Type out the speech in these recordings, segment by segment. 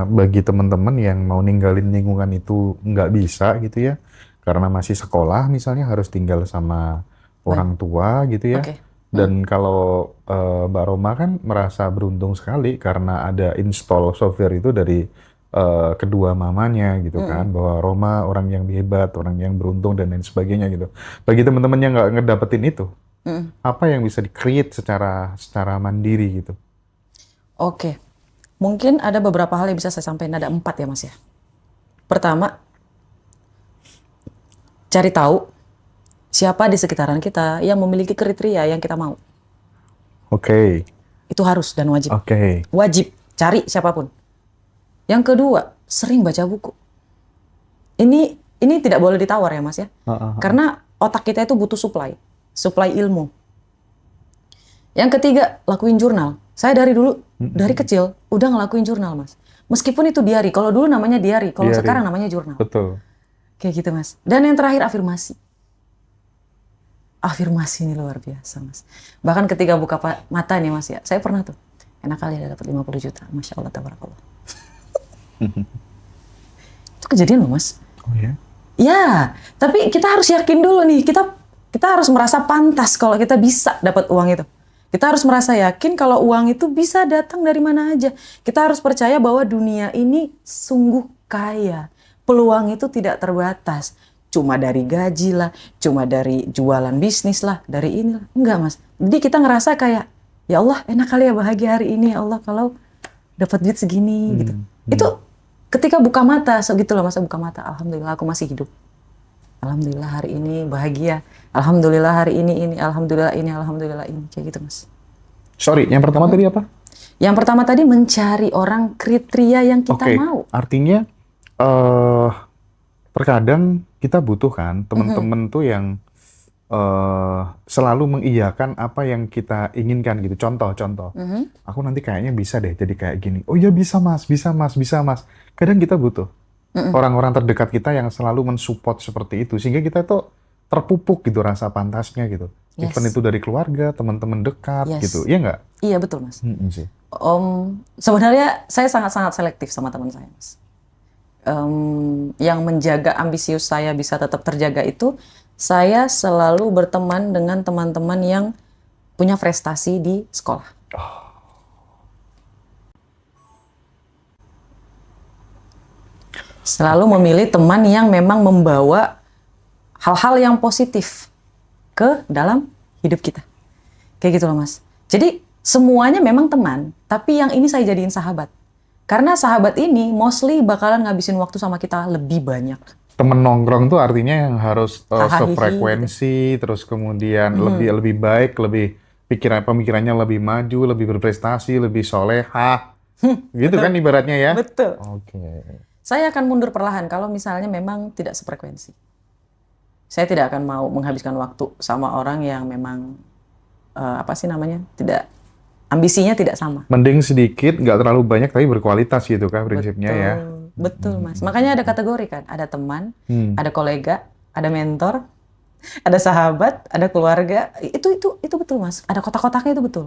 bagi teman-teman yang mau ninggalin lingkungan itu nggak bisa gitu ya, karena masih sekolah misalnya harus tinggal sama Baik, orang tua gitu ya. oke. Hmm, Dan kalau Mbak Roma kan merasa beruntung sekali karena ada install software itu dari kedua mamanya gitu kan, mm-mm. bahwa Roma orang yang hebat, orang yang beruntung dan lain sebagainya gitu. Bagi teman-teman yang nggak ngedapetin itu, Mm-mm. apa yang bisa di-create secara secara mandiri gitu? Oke, mungkin ada beberapa hal yang bisa saya sampaikan. Ada 4 ya Mas ya. Pertama, cari tahu siapa di sekitaran kita yang memiliki kriteria yang kita mau. Oke, Itu harus dan wajib. oke. Wajib cari siapapun. Yang kedua, sering baca buku. Ini tidak boleh ditawar ya Mas ya. Heeh. Karena otak kita itu butuh supply ilmu. Yang ketiga, lakuin jurnal. Saya dari kecil udah ngelakuin jurnal Mas. Meskipun itu diary, kalau dulu namanya diary, kalau Diary, sekarang namanya jurnal. betul. Kayak gitu Mas. Dan yang terakhir afirmasi. Afirmasi ini luar biasa Mas. Bahkan ketika buka mata nih Mas ya, saya pernah tuh, enak kali ada dapat 50 juta. Masya Allah, tabarakallah. Itu kejadian loh Mas. Oh ya? Ya, tapi kita harus yakin dulu nih, kita harus merasa pantas kalau kita bisa dapat uang itu. Kita harus merasa yakin kalau uang itu bisa datang dari mana aja. Kita harus percaya bahwa dunia ini sungguh kaya. Peluang itu tidak terbatas. Cuma dari gaji lah, cuma dari jualan bisnis lah, dari inilah. Enggak Mas. Jadi kita ngerasa kayak, ya Allah enak kali ya bahagia hari ini ya Allah kalau dapat duit segini gitu. Itu ketika buka mata, segitu loh Mas, buka mata. Alhamdulillah aku masih hidup. Alhamdulillah hari ini bahagia. Alhamdulillah hari ini. Alhamdulillah ini. Kayak gitu Mas. Sorry, yang pertama tadi apa? Yang pertama tadi mencari orang kriteria yang kita Oke, mau. artinya terkadang kita butuh kan teman-teman tuh yang selalu mengiyakan apa yang kita inginkan gitu. Contoh, aku nanti kayaknya bisa deh jadi kayak gini. Oh iya bisa mas, bisa mas, bisa mas. Kadang kita butuh orang-orang terdekat kita yang selalu mensupport seperti itu, sehingga kita tuh terpupuk gitu rasa pantasnya gitu. Even Yes. itu dari keluarga, teman-teman dekat gitu, Yes. iya nggak? Iya betul Mas. Sih. Sebenarnya saya sangat-sangat selektif sama teman saya Mas. Yang menjaga ambisius saya bisa tetap terjaga itu, saya selalu berteman dengan teman-teman yang punya prestasi di sekolah. Selalu memilih teman yang memang membawa hal-hal yang positif ke dalam hidup kita. Kayak gitu loh Mas. Jadi semuanya memang teman, tapi yang ini saya jadiin sahabat. Karena sahabat ini mostly bakalan ngabisin waktu sama kita lebih banyak. Temen nongkrong tuh artinya yang harus Hahaha gitu. sefrekuensi, terus kemudian lebih baik, lebih pemikirannya lebih maju, lebih berprestasi, lebih solehah, gitu kan ibaratnya ya? Betul. Oke. Saya akan mundur perlahan kalau misalnya memang tidak sefrekuensi. Saya tidak akan mau menghabiskan waktu sama orang yang memang tidak ambisinya tidak sama. Mending sedikit, nggak terlalu banyak, tapi berkualitas gitu kan prinsipnya ya. Betul Mas. Makanya ada kategori kan, ada teman, ada kolega, ada mentor, ada sahabat, ada keluarga. Itu betul Mas. Ada kotak-kotaknya itu betul.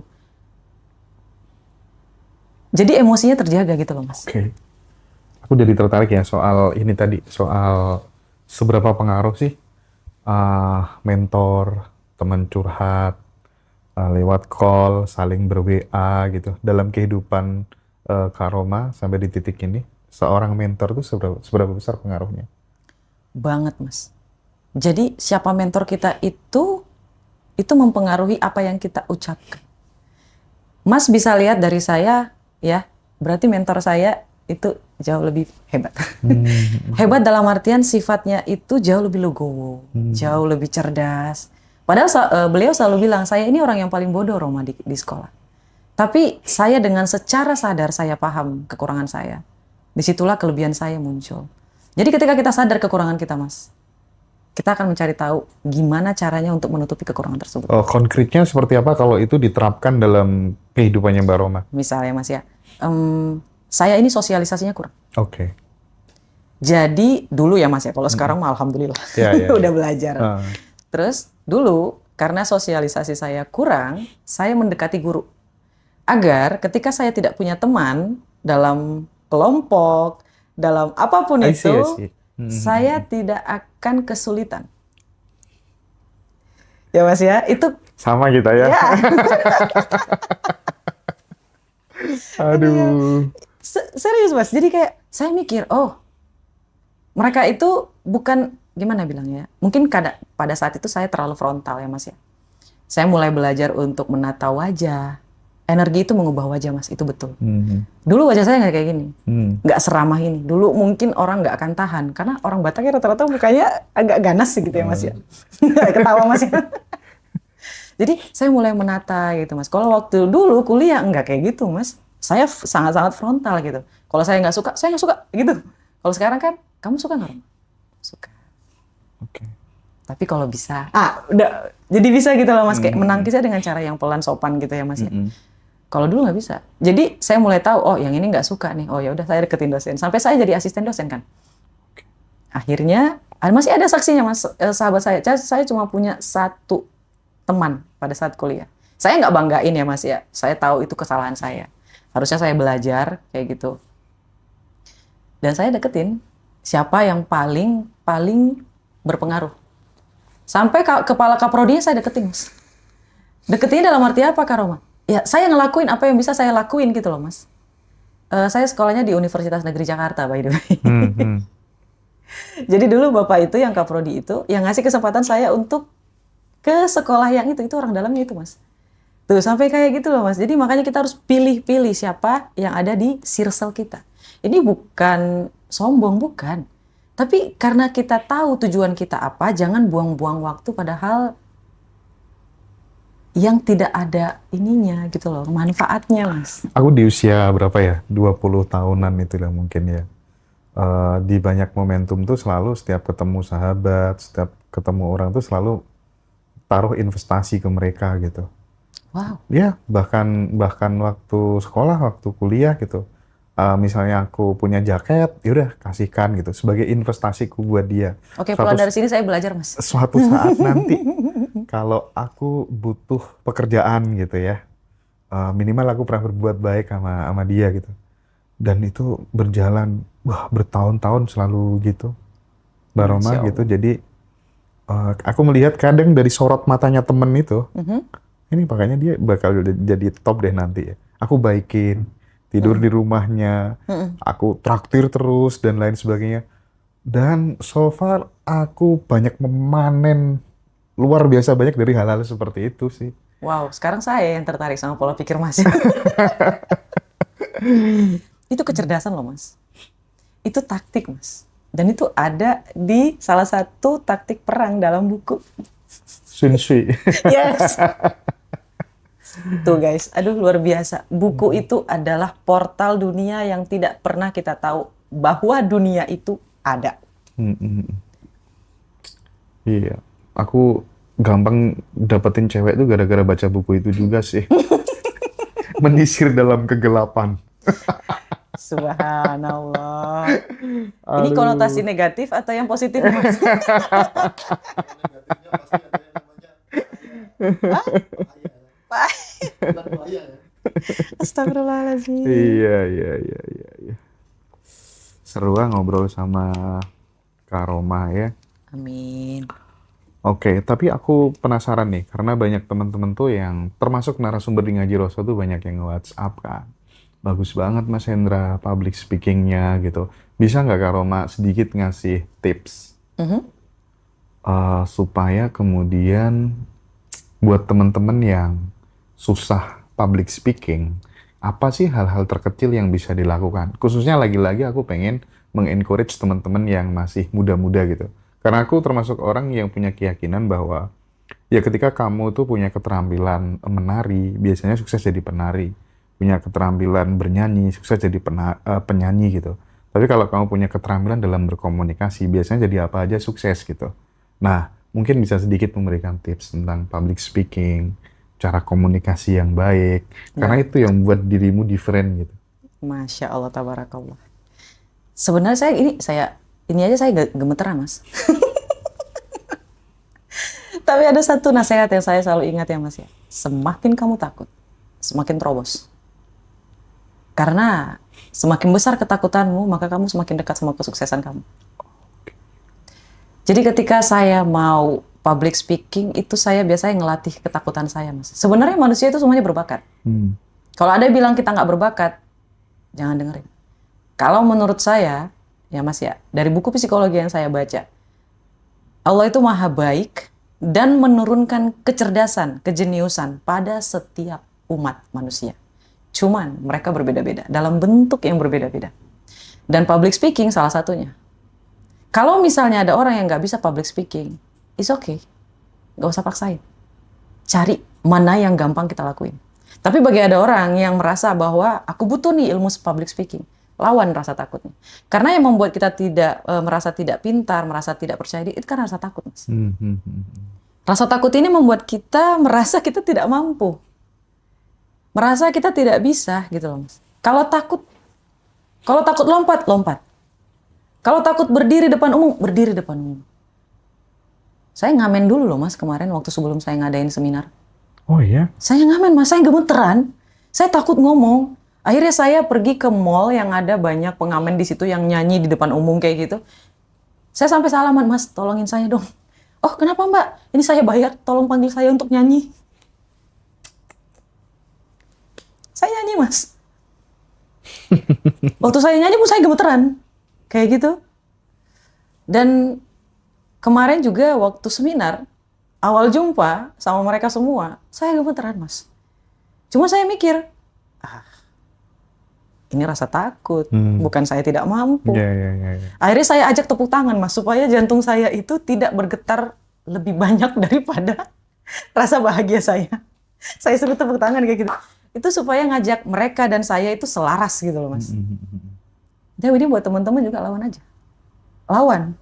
Jadi emosinya terjaga gitu loh Mas. Oke. Aku jadi tertarik ya soal ini tadi, soal seberapa pengaruh sih mentor, teman curhat, lewat call, saling ber-WA gitu dalam kehidupan Kak Roma sampai di titik ini. Seorang mentor tuh seberapa besar pengaruhnya? Banget Mas. Jadi siapa mentor kita itu mempengaruhi apa yang kita ucapkan. Mas bisa lihat dari saya ya, berarti mentor saya itu jauh lebih hebat. Hebat dalam artian sifatnya itu jauh lebih legowo, jauh lebih cerdas. Padahal beliau selalu bilang, saya ini orang yang paling bodoh Roma di sekolah. Tapi saya dengan secara sadar saya paham kekurangan saya. Disitulah kelebihan saya muncul. Jadi ketika kita sadar kekurangan kita Mas, kita akan mencari tahu gimana caranya untuk menutupi kekurangan tersebut. Oh, konkretnya seperti apa kalau itu diterapkan dalam kehidupannya Mbak Roma? Misalnya Mas ya, saya ini sosialisasinya kurang. Oke. Jadi dulu ya Mas ya, kalau sekarang mah alhamdulillah Ya. udah belajar. Terus dulu karena sosialisasi saya kurang, saya mendekati guru. Agar ketika saya tidak punya teman dalam kelompok, dalam apapun I see, I itu, see. saya tidak akan kesulitan. Ya Mas ya, itu Sama kita ya. ya. Aduh. Serius Mas. Jadi kayak saya mikir, oh mereka itu bukan gimana bilangnya. Mungkin pada saat itu saya terlalu frontal ya Mas ya. Saya mulai belajar untuk menata wajah. Energi itu mengubah wajah Mas, itu betul. Dulu wajah saya nggak kayak gini, nggak seramah ini. Dulu mungkin orang nggak akan tahan, karena orang Batak ya rata-rata mukanya agak ganas gitu ya Mas ya. Ketawa Mas ya. Jadi saya mulai menata gitu Mas. Kalau waktu dulu kuliah nggak kayak gitu Mas. Saya sangat-sangat frontal gitu. Kalau saya nggak suka gitu. Kalau sekarang kan, kamu suka nggak Rom? Suka. Oke. Tapi kalau bisa, udah jadi bisa gitu loh Mas. Kayak menangkisnya dengan cara yang pelan sopan gitu ya Mas ya. Kalau dulu nggak bisa. Jadi saya mulai tahu, oh yang ini nggak suka nih. Oh ya udah saya deketin dosen. Sampai saya jadi asisten dosen kan. Akhirnya masih ada saksinya Mas, sahabat saya. Saya cuma punya satu teman pada saat kuliah. Saya nggak banggain ya Mas ya. Saya tahu itu kesalahan saya. Harusnya saya belajar kayak gitu. Dan saya deketin siapa yang paling berpengaruh. Sampai kepala kaprodinya saya deketin Mas. Deketinnya dalam arti apa Kak Roma? Ya, saya ngelakuin apa yang bisa saya lakuin gitu loh, Mas. Saya sekolahnya di Universitas Negeri Jakarta, by the way. Jadi dulu Bapak itu yang Kaprodi itu, yang ngasih kesempatan saya untuk ke sekolah yang itu orang dalamnya itu, Mas. Tuh, sampai kayak gitu loh, Mas. Jadi makanya kita harus pilih-pilih siapa yang ada di circle kita. Ini bukan sombong, bukan. Tapi karena kita tahu tujuan kita apa, jangan buang-buang waktu padahal yang tidak ada ininya gitu loh, manfaatnya Mas. Aku di usia berapa ya? 20 tahunan itu lah mungkin ya. Di banyak momentum tuh selalu setiap ketemu sahabat, setiap ketemu orang tuh selalu taruh investasi ke mereka gitu. Wow. Ya, bahkan waktu sekolah, waktu kuliah gitu. Misalnya aku punya jaket, yaudah kasihkan gitu sebagai investasiku buat dia. Oke, pulang dari sini saya belajar Mas. Suatu saat nanti kalau aku butuh pekerjaan gitu ya, minimal aku pernah berbuat baik sama dia gitu. Dan itu berjalan, bertahun-tahun selalu gitu, Mbak Roma gitu. Jadi aku melihat kadang dari sorot matanya temen itu, ini makanya dia bakal jadi top deh nanti ya. Aku baikin, tidur di rumahnya, aku traktir terus dan lain sebagainya. Dan so far aku banyak memanen luar biasa banyak dari hal-hal seperti itu sih. Wow, sekarang saya yang tertarik sama pola pikir Mas. Itu kecerdasan loh Mas. Itu taktik Mas. Dan itu ada di salah satu taktik perang dalam buku. Sun Tzu. Yes. Tuh guys, aduh luar biasa. Buku itu adalah portal dunia yang tidak pernah kita tahu bahwa dunia itu ada. Iya, aku gampang dapetin cewek tuh gara-gara baca buku itu juga sih. Menyisir dalam kegelapan. Subhanallah. Ini konotasi negatif atau yang positif Mas? Astagfirullahaladzim. Iya. Seru lah ngobrol sama Kak Roma ya. Amin. Oke, tapi aku penasaran nih, karena banyak teman-teman tuh yang termasuk narasumber di Ngaji Roso tuh banyak yang nge-WhatsApp kan. Bagus banget Mas Hendra public speaking-nya gitu. Bisa nggak Kak Roma sedikit ngasih tips supaya kemudian buat teman-teman yang susah public speaking, apa sih hal-hal terkecil yang bisa dilakukan? Khususnya lagi-lagi aku pengen mengencourage teman-teman yang masih muda-muda gitu. Karena aku termasuk orang yang punya keyakinan bahwa ya ketika kamu tuh punya keterampilan menari, biasanya sukses jadi penari. Punya keterampilan bernyanyi, sukses jadi penyanyi gitu. Tapi kalau kamu punya keterampilan dalam berkomunikasi, biasanya jadi apa aja sukses gitu. Nah, mungkin bisa sedikit memberikan tips tentang public speaking, cara komunikasi yang baik, karena itu yang membuat dirimu different gitu. Masya Allah, tabarakallah. Sebenarnya ini aja saya gemeteran Mas. Tapi ada satu nasihat yang saya selalu ingat ya Mas ya. Semakin kamu takut, semakin terobos. Karena semakin besar ketakutanmu, maka kamu semakin dekat sama kesuksesan kamu. Jadi ketika saya mau public speaking, itu saya biasanya ngelatih ketakutan saya, Mas. Sebenarnya manusia itu semuanya berbakat. Kalau ada yang bilang kita nggak berbakat, jangan dengerin. Kalau menurut saya, ya Mas ya, dari buku psikologi yang saya baca, Allah itu maha baik dan menurunkan kecerdasan, kejeniusan pada setiap umat manusia. Cuman mereka berbeda-beda, dalam bentuk yang berbeda-beda. Dan public speaking salah satunya. Kalau misalnya ada orang yang nggak bisa public speaking, it's okay. Nggak usah paksain. Cari mana yang gampang kita lakuin. Tapi bagi ada orang yang merasa bahwa aku butuh nih ilmu public speaking, lawan rasa takutnya. Karena yang membuat kita tidak merasa tidak pintar, merasa tidak percaya diri, itu kan rasa takut, Mas. Rasa takut ini membuat kita merasa kita tidak mampu. Merasa kita tidak bisa gitu loh, Mas. Kalau takut lompat, lompat. Kalau takut berdiri depan umum, berdiri depan umum. Saya ngamen dulu loh, Mas, kemarin waktu sebelum saya ngadain seminar. Oh iya? Saya ngamen, Mas, saya gemeteran. Saya takut ngomong. Akhirnya saya pergi ke mall yang ada banyak pengamen di situ yang nyanyi di depan umum kayak gitu. Saya sampai salaman, Mas, tolongin saya dong. Oh, kenapa Mbak? Ini saya bayar, tolong panggil saya untuk nyanyi. Saya nyanyi, Mas. Waktu saya nyanyi pun saya gemeteran. Kayak gitu. Dan kemarin juga waktu seminar, awal jumpa sama mereka semua, saya gemeteran, Mas. Cuma saya mikir, ini rasa takut, bukan saya tidak mampu. Akhirnya saya ajak tepuk tangan, Mas, supaya jantung saya itu tidak bergetar lebih banyak daripada rasa bahagia saya. Saya suruh tepuk tangan kayak gitu. Itu supaya ngajak mereka dan saya itu selaras gitu loh, Mas. Dan ini buat teman-teman juga lawan aja. Lawan.